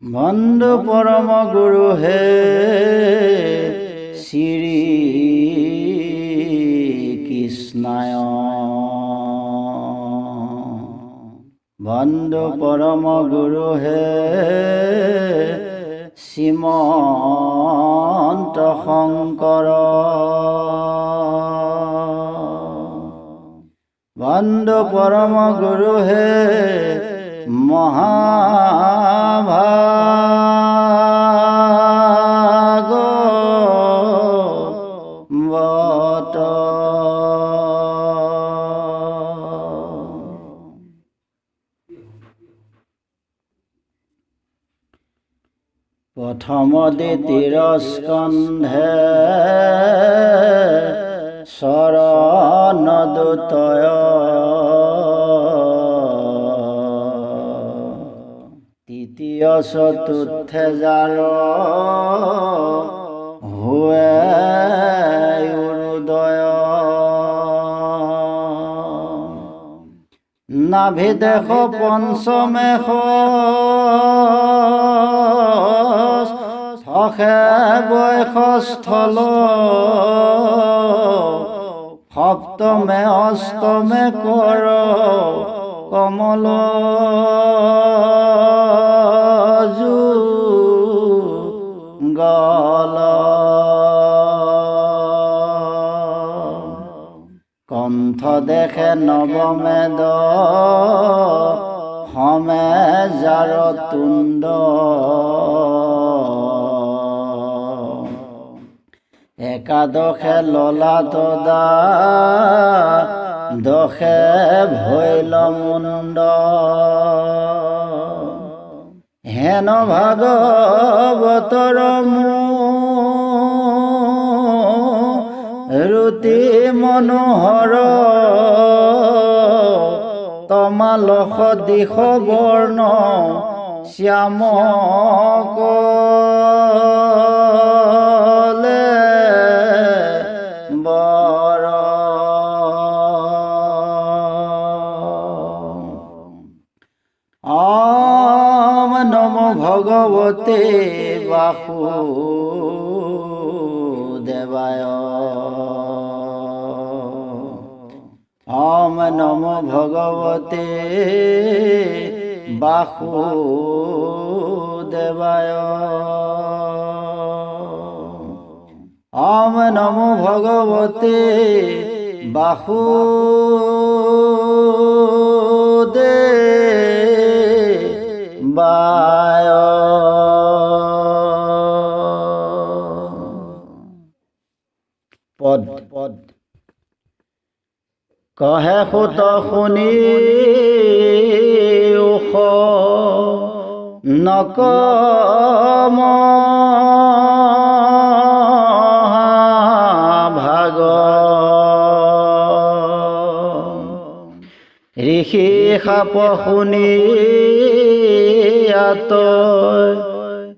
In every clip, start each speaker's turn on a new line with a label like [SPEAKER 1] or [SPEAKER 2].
[SPEAKER 1] বন্দো পরম গুরু হে শ্রী কৃষ্ণায়। বন্দো পরম গুরু হে শ্রীমন্ত শঙ্কর। বন্দো পরম গুরু হে মহাভাগবত। প্রথম দ্বিতীয় স্কন্ধে শরণদূতয়। তৃতীয় চতুর্থে যার হুয়ে উদয়। নাভিদেশ পঞ্চমেশ থকে বৈশস্থল। সপ্তমে অষ্টমে কর কমল যুগল। কণ্ঠ দেখে নবমেদ হমে যার তুণ্ড। একাদশে ললাট দশে ভৈল মুণ্ড। হেন ভাগৱতৰ ৰুতি মনোহৰ। তমালস দিশ বৰ্ণ শ্যাম কলে বৰ। ওম নমো ভগৱতে বাসুদেৱায়। ওম নমো ভগৱতে বাসুদেৱায়। ওম নমো ভগৱতে বাসুদেৱায়। পদ পদ কহে সুত শুনি ওখ নকম ভাগ। ঋষি সাপ শুনি আতৈ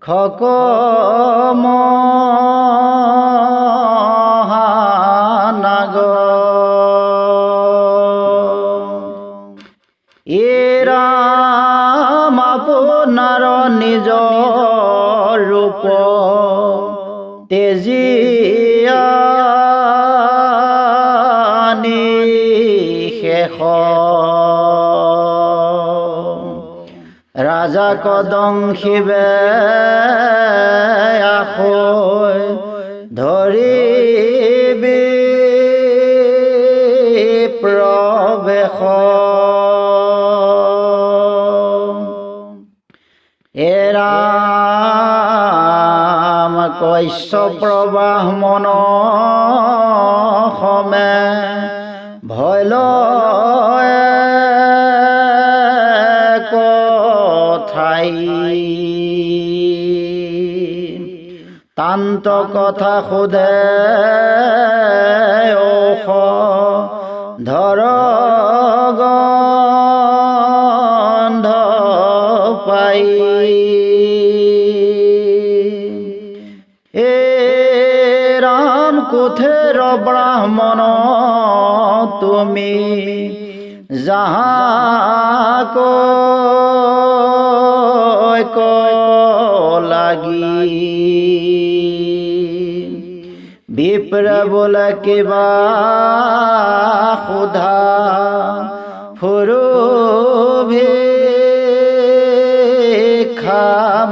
[SPEAKER 1] খক মহানাগ। এ ৰাম আপোনাৰ নিজ ৰূপ তেজিয়া শেষ। ৰাজা কদংশিবে আখৈ ধৰিবি প্ৰবেশ। এ ৰাম কশ্যপ ব্ৰাহ্মণ সমে ভৈল কথাই। তান্ত কথা সোধে ওখ ধৰ গন্ধ পাই। এ ৰাম কোথেৰ ব্ৰাহ্মণ তুমি যাহা কৈ লাগি বিপ্ৰ বোলে কিবা সোধা ফুৰো ভিক্ষা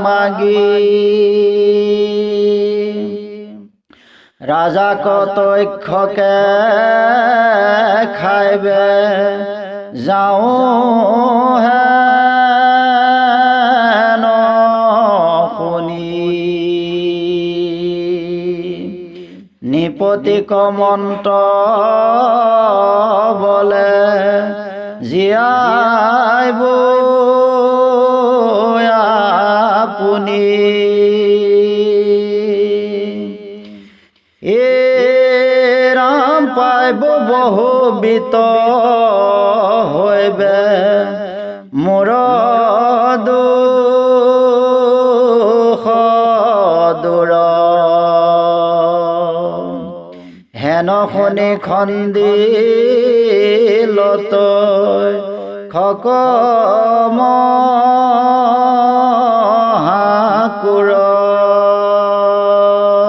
[SPEAKER 1] মাগি ৰাজা কতক্ষকে খাইবে যাওঁ হেন শুনি নিপতিক মন্ত্ৰ বলে জীয়াইব আপুনি এ ৰাম পাইব বহু বিত হইবে মোৰ দুখ দূৰ হেন শুনি খন্দিলত খক